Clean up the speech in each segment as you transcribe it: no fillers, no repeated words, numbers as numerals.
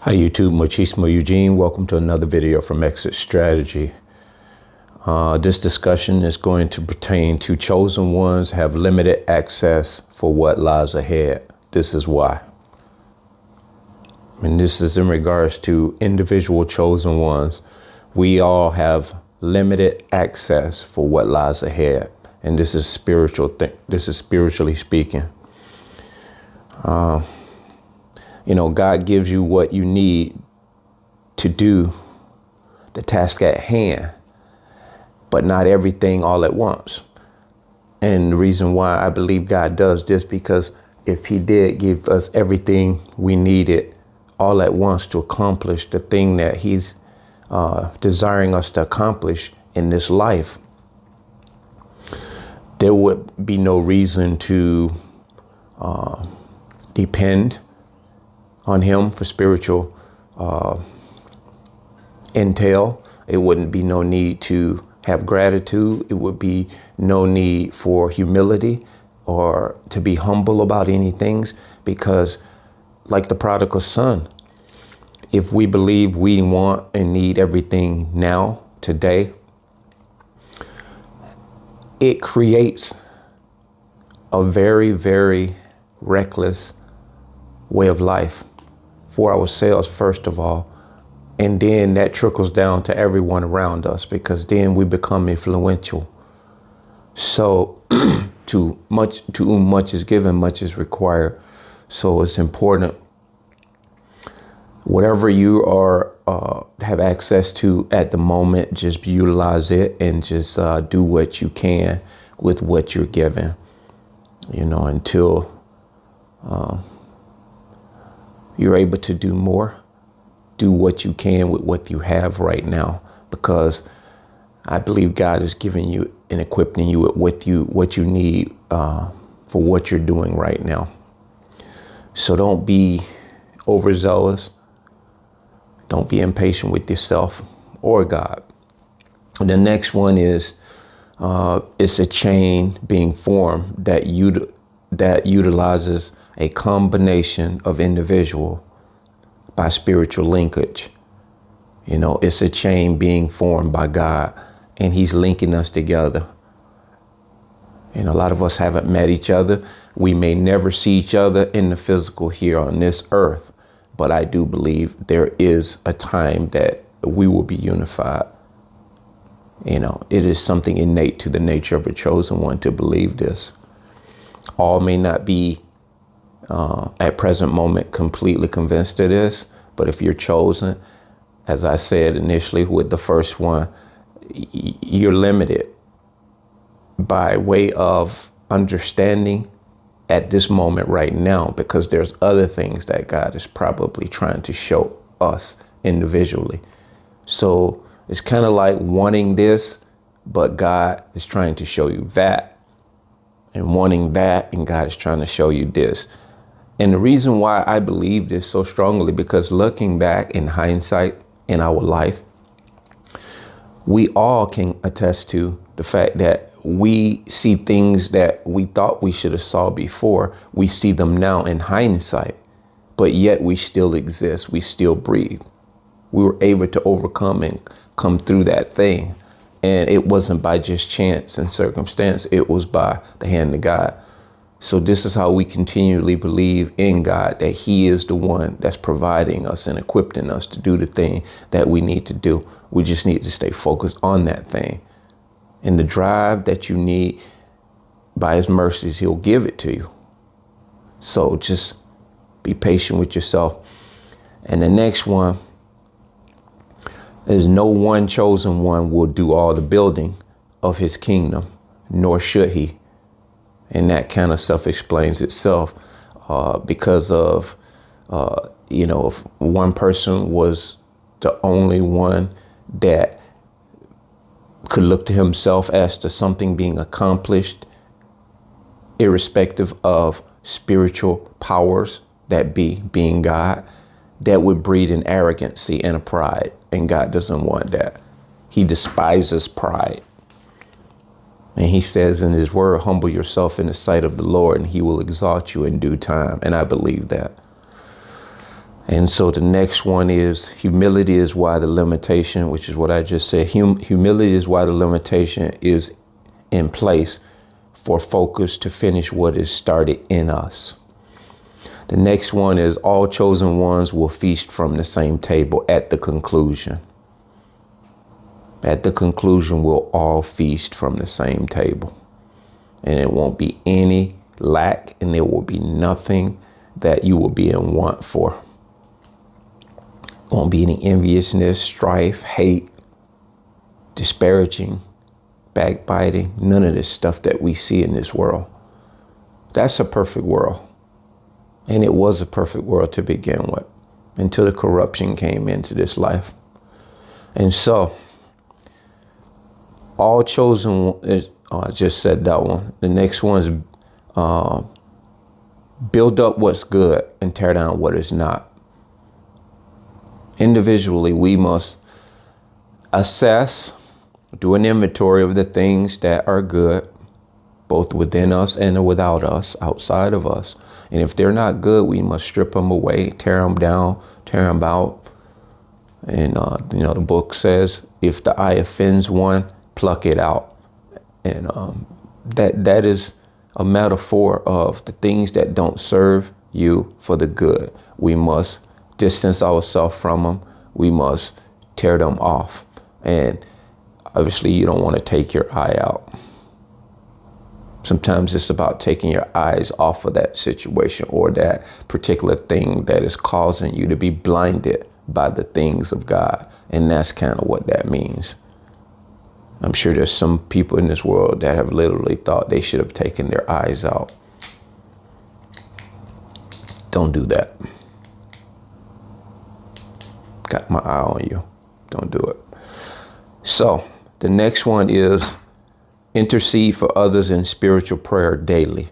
Hi YouTube, Machismo Eugene. Welcome to another video from Exit Strategy. This discussion is going to pertain to chosen ones have limited access for what lies ahead. This is why. And this is in regards to individual chosen ones. We all have limited access for what lies ahead. And this is spiritual. This is spiritually speaking. God gives you what you need to do the task at hand, but not everything all at once. And the reason why I believe God does this, because if he did give us everything we needed all at once to accomplish the thing that he's desiring us to accomplish in this life, there would be no reason to depend on him for spiritual intel. It wouldn't be no need to have gratitude. It would be no need for humility or to be humble about any things, because like the prodigal son, if we believe we want and need everything now, today, it creates a very, very reckless way of life for ourselves, first of all, and then that trickles down to everyone around us, because then we become influential. So to whom much is given, much is required. So it's important, whatever you are have access to at the moment, just utilize it and just do what you can with what you're given, until you're able to do more. Do what you can with what you have right now, because I believe God is giving you and equipping you with what you need for what you're doing right now. So don't be overzealous. Don't be impatient with yourself or God. And the next one is it's a chain being formed that utilizes a combination of individual by spiritual linkage. It's a chain being formed by God, and he's linking us together. And a lot of us haven't met each other. We may never see each other in the physical here on this earth, but I do believe there is a time that we will be unified. It is something innate to the nature of a chosen one to believe this. All may not be at present moment completely convinced of this, but if you're chosen, as I said initially with the first one, you're limited by way of understanding at this moment right now, because there's other things that God is probably trying to show us individually. So it's kind of like wanting this, but God is trying to show you that. And wanting that, and God is trying to show you this. And the reason why I believe this so strongly, because looking back in hindsight in our life, we all can attest to the fact that we see things that we thought we should have saw before. We see them now in hindsight, but yet we still exist. We still breathe. We were able to overcome and come through that thing. And it wasn't by just chance and circumstance. It was by the hand of God. So this is how we continually believe in God, that he is the one that's providing us and equipping us to do the thing that we need to do. We just need to stay focused on that thing. And the drive that you need, by his mercies, he'll give it to you. So just be patient with yourself. And the next one is no one chosen one will do all the building of his kingdom, nor should he. And that kind of stuff explains itself because of, if one person was the only one that could look to himself as to something being accomplished, irrespective of spiritual powers that being God, that would breed an arrogancy and a pride. And God doesn't want that. He despises pride. And he says in his word, humble yourself in the sight of the Lord and he will exalt you in due time. And I believe that. And so the next one is humility is why the limitation, which is what I just said. Humility is why the limitation is in place for focus to finish what is started in us. The next one is all chosen ones will feast from the same table at the conclusion. At the conclusion, we'll all feast from the same table. And it won't be any lack, and there will be nothing that you will be in want for. Won't be any enviousness, strife, hate, disparaging, backbiting, none of this stuff that we see in this world. That's a perfect world. And it was a perfect world to begin with, until the corruption came into this life. And so, all chosen, I just said that one. The next one is build up what's good and tear down what is not. Individually, we must assess, do an inventory of the things that are good, both within us and without us, outside of us. And if they're not good, we must strip them away, tear them down, tear them out. And, the book says, if the eye offends one, pluck it out. And that is a metaphor of the things that don't serve you for the good. We must distance ourselves from them. We must tear them off. And obviously, you don't want to take your eye out. Sometimes it's about taking your eyes off of that situation or that particular thing that is causing you to be blinded by the things of God. And that's kind of what that means. I'm sure there's some people in this world that have literally thought they should have taken their eyes out. Don't do that. Got my eye on you. Don't do it. So the next one is intercede for others in spiritual prayer daily.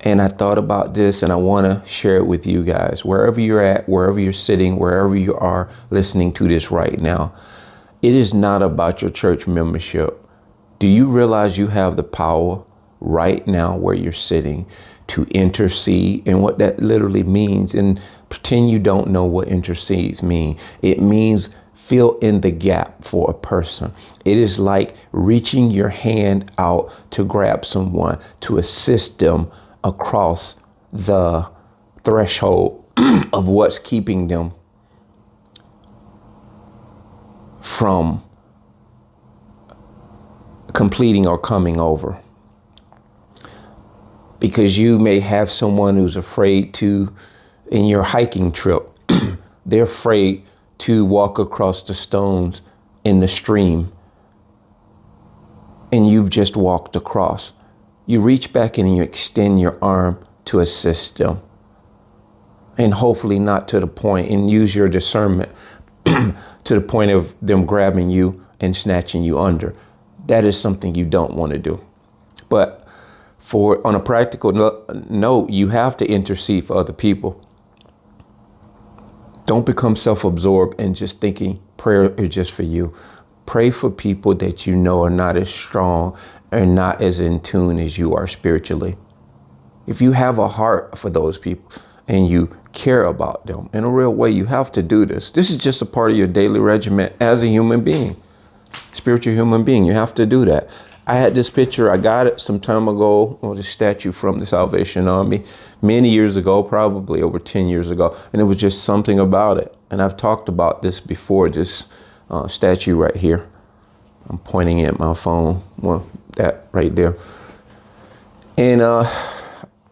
And I thought about this and I want to share it with you guys. Wherever you're at, wherever you're sitting, wherever you are listening to this right now, it is not about your church membership. Do you realize you have the power right now where you're sitting to intercede? And what that literally means, and pretend you don't know what intercedes mean. It means fill in the gap for a person. It is like reaching your hand out to grab someone, to assist them across the threshold of what's keeping them from completing or coming over. Because you may have someone who's afraid to, in your hiking trip, they're afraid to walk across the stones in the stream, and you've just walked across. You reach back and you extend your arm to assist them. And hopefully not to the point, and use your discernment to the point of them grabbing you and snatching you under. That is something you don't want to do. But on a practical note, you have to intercede for other people. Don't become self-absorbed and just thinking prayer is just for you. Pray for people that you know are not as strong and not as in tune as you are spiritually. If you have a heart for those people and you care about them in a real way, you have to do this. This is just a part of your daily regimen as a human being, spiritual human being. You have to do that. I had this picture. I got it some time ago, or the statue from the Salvation Army many years ago, probably over 10 years ago. And it was just something about it. And I've talked about this before, this statue right here. I'm pointing at my phone. Well, that right there. And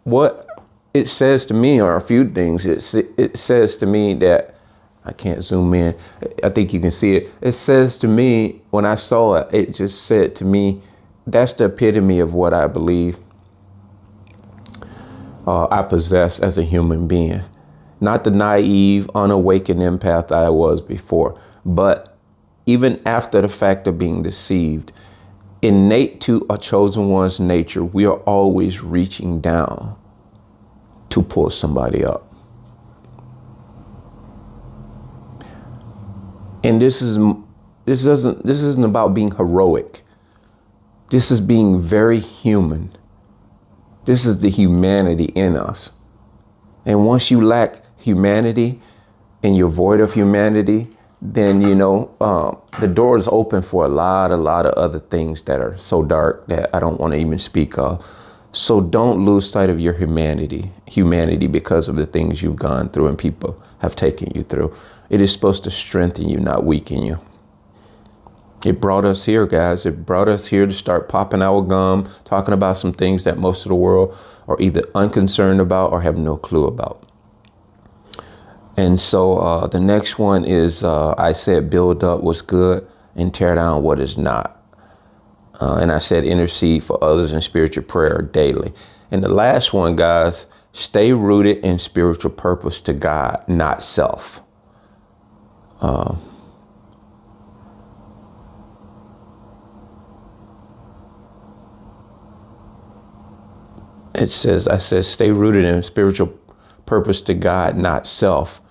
what it says to me are a few things. It says to me that, I can't zoom in. I think you can see it. It says to me, when I saw it, it just said to me, that's the epitome of what I believe I possess as a human being. Not the naive, unawakened empath I was before, but even after the fact of being deceived, innate to a chosen one's nature, we are always reaching down to pull somebody up. And this isn't about being heroic. This is being very human. This is the humanity in us. And once you lack humanity and you're void of humanity, then, the door is open for a lot of other things that are so dark that I don't want to even speak of. So don't lose sight of your humanity because of the things you've gone through and people have taken you through. It is supposed to strengthen you, not weaken you. It brought us here, guys. It brought us here to start popping our gum, talking about some things that most of the world are either unconcerned about or have no clue about. And so the next one is, I said, build up what's good and tear down what is not. And I said, intercede for others in spiritual prayer daily. And the last one, guys, stay rooted in spiritual purpose to God, not self. It says, I said, stay rooted in spiritual purpose to God, not self.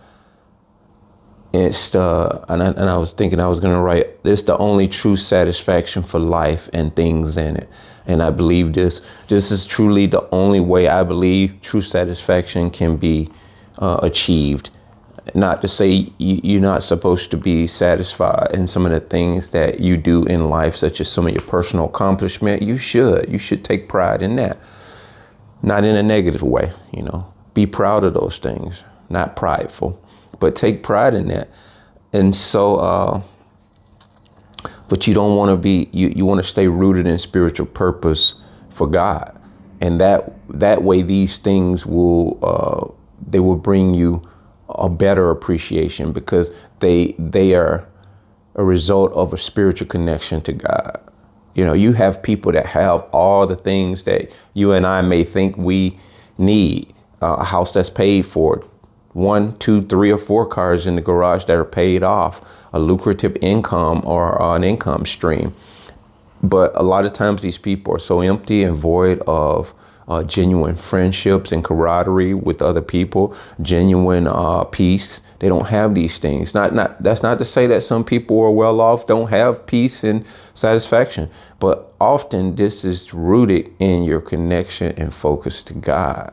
It's and I was thinking I was going to write, this the only true satisfaction for life and things in it. And I believe this is truly the only way I believe true satisfaction can be achieved. Not to say you're not supposed to be satisfied in some of the things that you do in life, such as some of your personal accomplishment. You should take pride in that. Not in a negative way, be proud of those things, not prideful. But take pride in that. And so, but you don't want to be, you want to stay rooted in spiritual purpose for God. And that way, these things they will bring you a better appreciation because they are a result of a spiritual connection to God. You have people that have all the things that you and I may think we need, a house that's paid for, 1, 2, 3, or 4 cars in the garage that are paid off, a lucrative income or an income stream. But a lot of times these people are so empty and void of genuine friendships and camaraderie with other people, genuine peace. They don't have these things. That's not to say that some people who are well off don't have peace and satisfaction, but often this is rooted in your connection and focus to God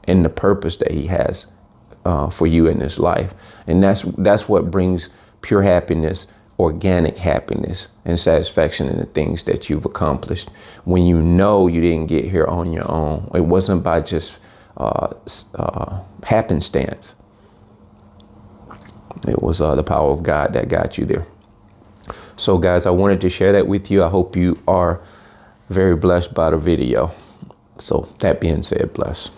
and the purpose that He has for you in this life. And that's what brings pure happiness, organic happiness, and satisfaction in the things that you've accomplished. When you know you didn't get here on your own. It wasn't by just happenstance. It was the power of God that got you there. So guys, I wanted to share that with you. I hope you are very blessed by the video. So that being said, bless.